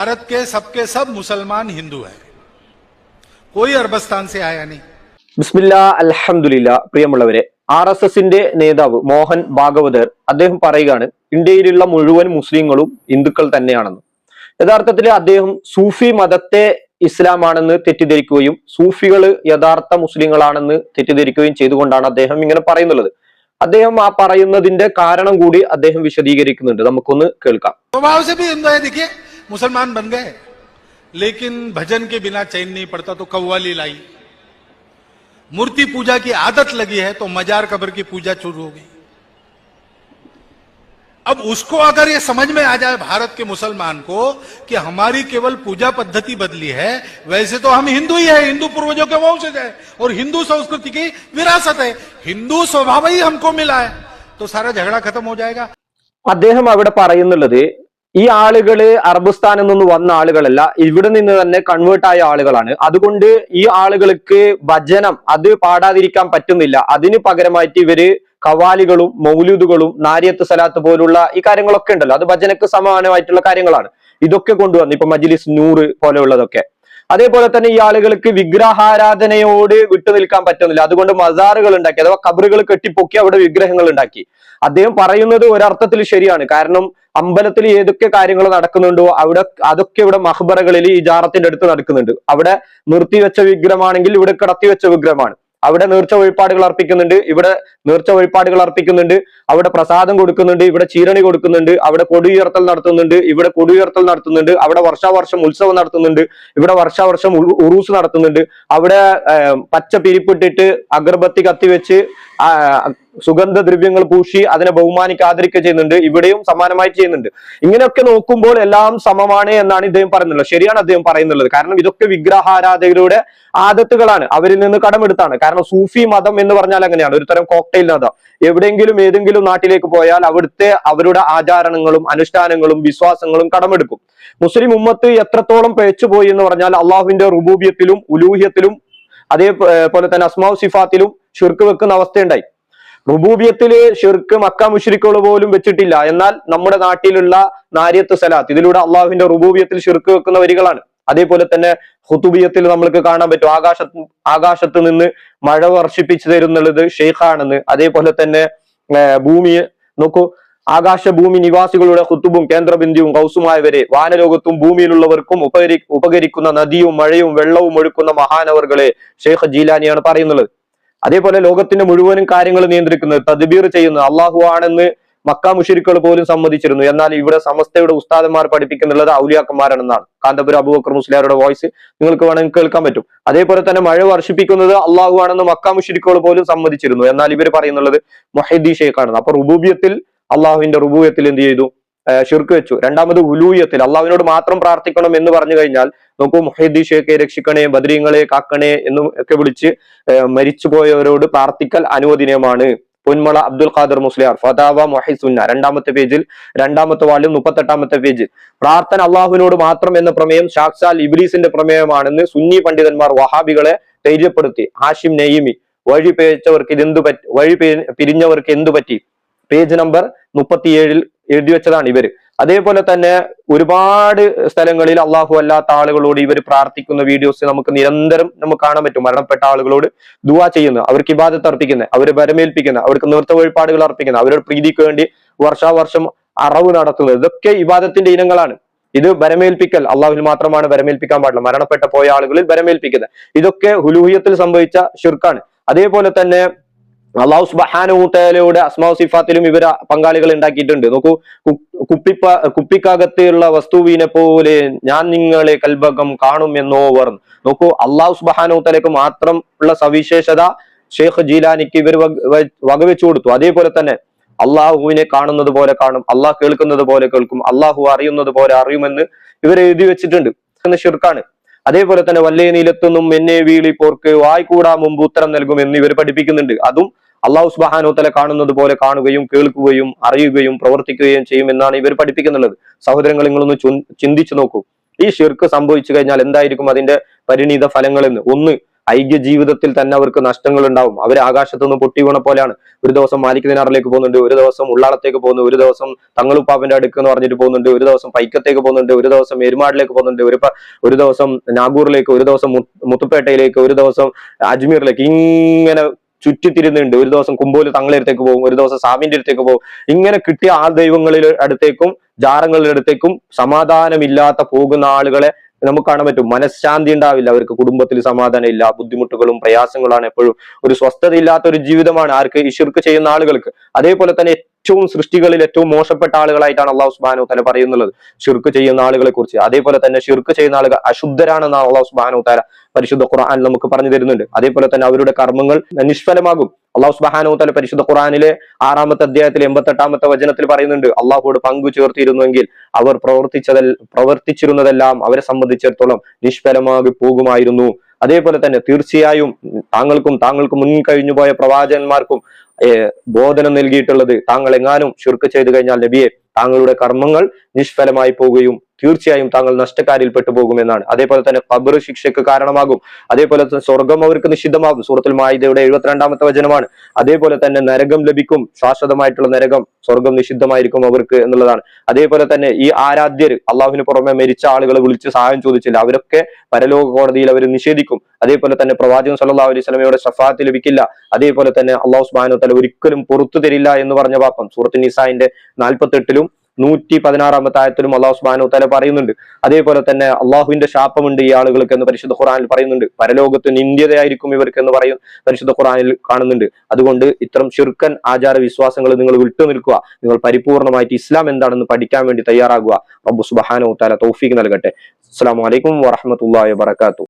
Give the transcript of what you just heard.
भारत के सब मुसलमान हिंदू हैं, कोई अरबस्तान से आया नहीं. ബിസ്മില്ലാ അൽഹംദുലില്ലാ. പ്രിയമുള്ളവരെ, RSSന്റെ നേതാവ് മോഹൻ ഭാഗവതർ അദ്ദേഹം പറയുകയാണ് ഇന്ത്യയിലുള്ള മുഴുവൻ മുസ്ലിങ്ങളും ഹിന്ദുക്കൾ തന്നെയാണെന്ന്. യഥാർത്ഥത്തിൽ അദ്ദേഹം സൂഫി മതത്തെ ഇസ്ലാമാണെന്ന് തെറ്റിദ്ധരിക്കുകയും സൂഫികൾ യഥാർത്ഥ മുസ്ലിങ്ങളാണെന്ന് തെറ്റിദ്ധരിക്കുകയും ചെയ്തുകൊണ്ടാണ് അദ്ദേഹം ഇങ്ങനെ പറയുന്നുള്ളത്. അദ്ദേഹം ആ പറയുന്നതിന്റെ കാരണം കൂടി അദ്ദേഹം വിശദീകരിക്കുന്നുണ്ട്. നമുക്കൊന്ന് കേൾക്കാം. स्वभाव से भी हिंदू है, देखिए मुसलमान बन गए, लेकिन भजन के बिना चैन नहीं पड़ता तो कव्वाली लाई. मूर्ति पूजा की आदत लगी है तो मजार कब्र की पूजा शुरू हो गई. अब उसको अगर ये समझ में आ जाए भारत के मुसलमान को कि हमारी केवल पूजा पद्धति बदली है, वैसे तो हम हिंदू ही है, हिंदू पूर्वजों के वंशज है और हिंदू संस्कृति की विरासत है, हिंदू स्वभाव ही हमको मिला है, तो सारा झगड़ा खत्म हो जाएगा. അദ്ദേഹം അവിടെ പറയുന്നുള്ളത് ഈ ആളുകള് അറബിസ്ഥാനിൽ നിന്ന് വന്ന ആളുകളല്ല, ഇവിടെ നിന്ന് തന്നെ കൺവേർട്ട് ആയ ആളുകളാണ്. അതുകൊണ്ട് ഈ ആളുകൾക്ക് ഭജനം അത് പാടാതിരിക്കാൻ പറ്റുന്നില്ല. അതിന് പകരമായിട്ട് ഇവര് കവാലികളും മൗലൂദുകളും നാരിയത്ത് സലാത്ത് പോലുള്ള ഈ കാര്യങ്ങളൊക്കെ ഉണ്ടല്ലോ, അത് ഭജനക്ക് സമാനമായിട്ടുള്ള കാര്യങ്ങളാണ്. ഇതൊക്കെ കൊണ്ടുവന്നു ഇപ്പൊ മജ്ലിസ് നൂറ് പോലെയുള്ളതൊക്കെ. അതേപോലെ തന്നെ ഈ ആളുകൾക്ക് വിഗ്രഹാരാധനയോട് വിട്ടുനിൽക്കാൻ പറ്റുന്നില്ല. അതുകൊണ്ട് മസാറുകൾ ഉണ്ടാക്കി അഥവാ കബറുകൾ കെട്ടിപ്പൊക്കി അവിടെ വിഗ്രഹങ്ങൾ ഉണ്ടാക്കി. അദ്ദേഹം പറയുന്നത് ഒരർത്ഥത്തിൽ ശരിയാണ്. കാരണം അമ്പലത്തിൽ ഏതൊക്കെ കാര്യങ്ങൾ നടക്കുന്നുണ്ടോ അവിടെ അതൊക്കെ ഇവിടെ മഹ്ബറകളിൽ ഈ ജാറത്തിന്റെ അടുത്ത് നടക്കുന്നുണ്ട്. അവിടെ നിർത്തിവെച്ച വിഗ്രഹമാണെങ്കിൽ ഇവിടെ കിടത്തിവെച്ച വിഗ്രഹമാണ്. അവിടെ നേർച്ച വഴിപാടുകൾ അർപ്പിക്കുന്നുണ്ട്, ഇവിടെ നേർച്ച വഴിപാടുകൾ അർപ്പിക്കുന്നുണ്ട്, അവിടെ പ്രസാദം കൊടുക്കുന്നുണ്ട്, ഇവിടെ ചീരണി കൊടുക്കുന്നുണ്ട്, അവിടെ കൊടിയുയർത്തൽ നടത്തുന്നുണ്ട്, ഇവിടെ കൊടിയുയർത്തൽ നടത്തുന്നുണ്ട്, അവിടെ വർഷാവർഷം ഉത്സവം നടത്തുന്നുണ്ട്, ഇവിടെ വർഷാവർഷം ഉറൂസ് നടത്തുന്നുണ്ട്, അവിടെ പച്ച പിരിപ്പിട്ടിട്ട് അഗർബത്തി കത്തിവെച്ച് സുഗന്ധദ്രവ്യങ്ങൾ പൂശി അതിനെ ബഹുമാനിക്ക് ആദരിക്കുക ചെയ്യുന്നുണ്ട്. ഇവിടെയും സമാനമായിട്ട് ചെയ്യുന്നുണ്ട്. ഇങ്ങനെയൊക്കെ നോക്കുമ്പോൾ എല്ലാം സമമാണ് എന്നാണ് ഇദ്ദേഹം പറയുന്നത്. ശരിയാണ് അദ്ദേഹം പറയുന്നുള്ളത്. കാരണം ഇതൊക്കെ വിഗ്രഹാരാധകരുടെ ആദത്തുകളാണ്, അവരിൽ നിന്ന് കടമെടുത്താണ്. കാരണം സൂഫി മതം എന്ന് പറഞ്ഞാൽ അങ്ങനെയാണ്, ഒരു തരം കോക്ടെയിൽ മതം. എവിടെയെങ്കിലും ഏതെങ്കിലും നാട്ടിലേക്ക് പോയാൽ അവിടുത്തെ അവരുടെ ആചാരണങ്ങളും അനുഷ്ഠാനങ്ങളും വിശ്വാസങ്ങളും കടമെടുക്കും. മുസ്ലിം ഉമ്മത്ത് എത്രത്തോളം പിഴച്ചുപോയി എന്ന് പറഞ്ഞാൽ അള്ളാഹുവിന്റെ റുബൂബിയത്തിലും ഉലൂഹിയത്തിലും അതേപോലെ തന്നെ അസ്മാഉ സിഫാത്തിലും ഷിർക്ക് വെക്കുന്ന അവസ്ഥയുണ്ടായി. റുബൂബിയത്തില് ഷിർക്ക് മക്ക മുശ്രിക്കുകൾ പോലും വെച്ചിട്ടില്ല. എന്നാൽ നമ്മുടെ നാട്ടിലുള്ള നാരിയത്ത് സലാത്ത് ഇതിലൂടെ അള്ളാഹുവിന്റെ റുബൂബിയത്തിൽ ഷിർക്ക് വെക്കുന്ന വരികളാണ്. അതേപോലെ തന്നെ ഹുതുബിയത്തിൽ നമ്മൾക്ക് കാണാൻ പറ്റും ആകാശത്ത് നിന്ന് മഴ വർഷിപ്പിച്ചു തരുന്നുള്ളത് ഷെയ്ഖാണെന്ന്. അതേപോലെ തന്നെ ഭൂമിയെ നോക്കൂ, ആകാശഭൂമി നിവാസികളുടെ ഹുത്തുബും കേന്ദ്രബിന്ദുവും കൗസുമായവരെ, വാനലോകത്തും ഭൂമിയിലുള്ളവർക്കും ഉപകരിക്കുന്ന നദിയും മഴയും വെള്ളവും ഒഴുക്കുന്ന മഹാനവർകളെ ഷെയ്ഖ് ജീലാനിയാണ് പറയുന്നത്. അതേപോലെ ലോകത്തിന്റെ മുഴുവനും കാര്യങ്ങൾ നിയന്ത്രിക്കുന്നത് തദ്ബീർ ചെയ്യുന്നത് അള്ളാഹു ആണെന്ന് മക്ക മുശ്രിക്കുകൾ പോലും സമ്മതിച്ചിരുന്നു. എന്നാൽ ഇവിടെ സമസ്തയുടെ ഉസ്താദന്മാർ പഠിപ്പിക്കുന്നുള്ളത് ഔലിയാക്കന്മാരാണെന്നാണ്. കാന്തപുരം അബൂബക്കർ മുസ്ലിയാരുടെ വോയിസ് നിങ്ങൾക്ക് വേണമെങ്കിൽ കേൾക്കാൻ പറ്റും. അതേപോലെ തന്നെ മഴ വർഷിപ്പിക്കുന്നത് അള്ളാഹു ആണെന്ന് മക്ക മുശ്രിക്കുകൾ പോലും സമ്മതിച്ചിരുന്നു. എന്നാൽ ഇവർ പറയുന്നുള്ളത് മുഹീദ്ദീൻ ഷെയ്ഖാണെന്ന്. അപ്പൊ റുബൂബിയത്തിൽ അള്ളാഹുവിന്റെ റുബൂബിയത്തിൽ എന്ത് ചെയ്തു? ഷിർക്ക് വെച്ചു. രണ്ടാമത് ഉലൂഹിയത്തിൽ അള്ളാഹുവിനോട് മാത്രം പ്രാർത്ഥിക്കണം എന്ന് പറഞ്ഞു കഴിഞ്ഞാൽ നോക്കൂ, മുഹീദ്ദീൻ ഷെയ്ഖെ രക്ഷിക്കണേ, ബദരീങ്ങളെ കാക്കണേ എന്ന് ഒക്കെ വിളിച്ച് മരിച്ചുപോയവരോട് പ്രാർത്ഥിക്കൽ അനുവദനീയമാണ്. പൊന്മള അബ്ദുൽ ഖാദർ മുസ്ലിയാർ ഫതാവ മുഹിസുന്ന രണ്ടാമത്തെ പേജിൽ, രണ്ടാമത്തെ വാള്യം 38-ാമത്തെ പേജിൽ, പ്രാർത്ഥന അള്ളാഹുവിനോട് മാത്രം എന്ന പ്രമേയം സാക്ഷാൽ ഇബ്ലീസിന്റെ പ്രമേയമാണെന്ന് സുന്നി പണ്ഡിതന്മാർ വഹാബികളെ ധൈര്യപ്പെടുത്തി. ഹാഷിം നഈമി വഴി പിരിഞ്ഞവർക്ക് എന്തു പറ്റി പേജ് നമ്പർ 37 എഴുതി വെച്ചതാണ് ഇവര്. അതേപോലെ തന്നെ ഒരുപാട് സ്ഥലങ്ങളിൽ അള്ളാഹു അല്ലാത്ത ആളുകളോട് ഇവർ പ്രാർത്ഥിക്കുന്ന വീഡിയോസ് നമുക്ക് നിരന്തരം നമുക്ക് കാണാൻ പറ്റും. മരണപ്പെട്ട ആളുകളോട് ദുആ ചെയ്യുന്നത്, അവർക്ക് ഇബാദത്ത് അർപ്പിക്കുന്നത്, അവരെ വരമേൽപ്പിക്കുന്നത്, അവർക്ക് നേർച്ച വഴിപാടുകൾ അർപ്പിക്കുന്നത്, അവരുടെ പ്രീതിക്ക് വേണ്ടി വർഷാവർഷം അറവ് നടത്തുന്നത്, ഇതൊക്കെ ഇബാദത്തിന്റെ ഇനങ്ങളാണ്. ഇത് വരമേൽപ്പിക്കൽ അള്ളാഹുവിൽ മാത്രമാണ് വരമേൽപ്പിക്കാൻ പാടില്ല. മരണപ്പെട്ട പോയ ആളുകളിൽ വരമേൽപ്പിക്കുന്നത്, ഇതൊക്കെ ഉലൂഹിയത്തിൽ സംഭവിച്ച ഷിർക്കാണ്. അതേപോലെ തന്നെ അള്ളാഹു സുബ്ഹാനഹു തആലയുടെ അസ്മാഉ സിഫാത്തിലും ഇവർ പങ്കാളികൾ ഉണ്ടാക്കിയിട്ടുണ്ട്. നോക്കൂ, കുപ്പിക്കകത്തുള്ള വസ്തുവിനെ പോലെ ഞാൻ നിങ്ങളെ കൽബകം കാണും എന്നോവർ. നോക്കൂ, അള്ളാഹു സുബ്ഹാനഹു തആലയ്ക്ക് മാത്രം ഉള്ള സവിശേഷത ഷെയ്ഖ് ജീലാനിക്ക് ഇവർ വകവെച്ചു കൊടുത്തു. അതേപോലെ തന്നെ അള്ളാഹുവിനെ കാണുന്നത് പോലെ കാണും, അള്ളാഹ് കേൾക്കുന്നത് പോലെ കേൾക്കും, അള്ളാഹു അറിയുന്നത് പോലെ അറിയുമെന്ന് ഇവർ എഴുതി വെച്ചിട്ടുണ്ട്. ഷിർക്കാണ്. അതേപോലെ തന്നെ വല്ലേ നീലത്തുനിന്നും എന്നെ വീളി പോർക്ക് വായ്കൂടാ മുമ്പ് ഉത്തരം നൽകും എന്ന് ഇവർ പഠിപ്പിക്കുന്നുണ്ട്. അതും അള്ളാഹു സുബ്ഹാനഹു തആല കാണുന്നത് പോലെ കാണുകയും കേൾക്കുകയും അറിയുകയും പ്രവർത്തിക്കുകയും ചെയ്യും എന്നാണ് ഇവർ പഠിപ്പിക്കുന്നുള്ളത്. സഹോദരങ്ങൾ, നിങ്ങളൊന്ന് ചിന്തിച്ചു നോക്കൂ, ഈ ഷിർക്ക് സംഭവിച്ചു കഴിഞ്ഞാൽ എന്തായിരിക്കും അതിന്റെ പരിണിത ഫലങ്ങൾ എന്ന്. ഒന്ന്, ഐക്യ ജീവിതത്തിൽ തന്നെ അവർക്ക് നഷ്ടങ്ങൾ ഉണ്ടാവും. അവർ ആകാശത്തു നിന്ന് പൊട്ടി വീണ പോലെയാണ്. ഒരു ദിവസം മാലിക് ദിനാറിലേക്ക് പോകുന്നുണ്ട്, ഒരു ദിവസം ഉള്ളാളത്തേക്ക് പോകുന്നു, ഒരു ദിവസം തങ്ങളുപ്പാപ്പന്റെ അടുക്ക് എന്ന് പറഞ്ഞിട്ട് പോകുന്നുണ്ട്, ഒരു ദിവസം പൈക്കത്തേക്ക് പോകുന്നുണ്ട്, ഒരു ദിവസം എരുമാടിലേക്ക് പോകുന്നുണ്ട്, ഒരു ദിവസം നാഗൂറിലേക്ക്, ഒരു ദിവസം മുത്തുപേട്ടയിലേക്ക്, ഒരു ദിവസം അജ്മീറിലേക്ക്, ഇങ്ങനെ ചുറ്റിത്തിരുന്നുണ്ട്. ഒരു ദിവസം കുമ്പോല് തങ്ങളുടെ അടുത്തേക്ക് പോകും, ഒരു ദിവസം സാമിന്റെ അടുത്തേക്ക് പോകും. ഇങ്ങനെ കിട്ടിയ ആ ദൈവങ്ങളുടെ അടുത്തേക്കും ജാറങ്ങളുടെ അടുത്തേക്കും സമാധാനമില്ലാത്ത പോകുന്ന ആളുകളെ നമുക്ക് കാണാൻ പറ്റും. മനഃശാന്തി ഉണ്ടാവില്ല അവർക്ക്, കുടുംബത്തിൽ സമാധാനം ഇല്ല, ബുദ്ധിമുട്ടുകളും പ്രയാസങ്ങളാണ് എപ്പോഴും. ഒരു സ്വസ്ഥത ഇല്ലാത്ത ഒരു ജീവിതമാണ് ആർക്ക്? ഈ ശിർക്ക് ചെയ്യുന്ന ആളുകൾക്ക്. അതേപോലെ തന്നെ ഏറ്റവും സൃഷ്ടികളിൽ ഏറ്റവും മോശപ്പെട്ട ആളുകളായിട്ടാണ് അള്ളാഹു സുബ്ഹാനഹു തആല പറയുന്നുള്ളത് ശിർക്ക് ചെയ്യുന്ന ആളുകളെ കുറിച്ച്. അതേപോലെ തന്നെ ശിർക്ക് ചെയ്യുന്ന ആളുകൾ അശുദ്ധരാണെന്നാണ് അള്ളാഹു സുബ്ഹാനഹു തആല പരിശുദ്ധ ഖുർആൻ നമുക്ക് പറഞ്ഞു തരുന്നുണ്ട്. അതേപോലെ തന്നെ അവരുടെ കർമ്മങ്ങൾ നിഷ്ഫലമാകും. അള്ളാഹു സുബ്ഹാനഹു തആല പരിശുദ്ധ ഖുർആനിലെ 6-ാമത്തെ അധ്യായത്തിൽ 88-ാമത്തെ വചനത്തിൽ പറയുന്നുണ്ട്, അള്ളാഹുവോട് പങ്കു ചേർത്തിരുന്നുവെങ്കിൽ അവർ പ്രവർത്തിച്ചിരുന്നതെല്ലാം അവരെ സംബന്ധിച്ചിടത്തോളം നിഷ്ഫലമാകി പോകുമായിരുന്നു. അതേപോലെ തന്നെ തീർച്ചയായും താങ്കൾക്ക് മുന്നിൽ കഴിഞ്ഞുപോയ പ്രവാചകന്മാർക്കും ബോധനം നൽകിയിട്ടുള്ളത്, താങ്കൾ എങ്ങാനും ശിർക്ക് ചെയ്തു കഴിഞ്ഞാൽ നബിയെ താങ്കളുടെ കർമ്മങ്ങൾ നിഷ്ഫലമായി പോവുകയും തീർച്ചയായും താങ്കൾ നഷ്ടക്കാരിൽ പെട്ടുപോകുമെന്നാണ്. അതേപോലെ തന്നെ ഖബർ ശിക്ഷയ്ക്ക് കാരണമാകും. അതേപോലെ തന്നെ സ്വർഗം അവർക്ക് നിഷിദ്ധമാകും. സൂറത്തുൽ മാഇദയുടെ 72-ാമത്തെ വചനമാണ്. അതേപോലെ തന്നെ നരകം ലഭിക്കും, ശാശ്വതമായിട്ടുള്ള നരകം, സ്വർഗം നിഷിദ്ധമായിരിക്കും അവർക്ക് എന്നുള്ളതാണ്. അതേപോലെ തന്നെ ഈ ആരാധ്യർ, അള്ളാഹുവിന് പുറമെ മരിച്ച ആളുകളെ വിളിച്ച് സഹായം ചോദിച്ചില്ല, അവരൊക്കെ പരലോക കോടതിയിൽ അവർ നിഷേധിക്കും. അതേപോലെ തന്നെ പ്രവാചകൻ സല്ലല്ലാഹു അലൈഹി വസല്ലമയുടെ ശഫാഅത്ത് ലഭിക്കില്ല. അതേപോലെ തന്നെ അള്ളാഹു സുബ്ഹാനഹു വ തആല ഒരിക്കലും പുറത്തു തരില്ല എന്ന് പറഞ്ഞ പാപം സൂറത്തുൽ നിസാഇന്റെ 48-ലും 116-ാമത്തെ ആയത്തിലും അള്ളാഹു സുബ്ഹാനഹു വ തആല പറയുന്നുണ്ട്. അതേപോലെ തന്നെ അള്ളാഹുവിന്റെ ശാപമുണ്ട് ഈ ആളുകൾക്ക് എന്ന് പരിശുദ്ധ ഖുർആനിൽ പറയുന്നുണ്ട്. പരലോകത്ത് നിന്ദ്യതയായിരിക്കും ഇവർക്ക് എന്ന് പരിശുദ്ധ ഖുർആനിൽ കാണുന്നുണ്ട്. അതുകൊണ്ട് ഇത്തരം ശിർക്കൻ ആചാര വിശ്വാസങ്ങൾ നിങ്ങൾ വിട്ടു നിൽക്കുക. നിങ്ങൾ പരിപൂർണമായിട്ട് ഇസ്ലാം എന്താണെന്ന് പഠിക്കാൻ വേണ്ടി തയ്യാറാകുക. റബ്ബ് സുബ്ഹാനഹു വ തആല തൗഫീഖ് നൽകട്ടെ. അസ്സലാമു അലൈക്കും വറഹ്മത്തുള്ളാഹി വബറകാതുഹു.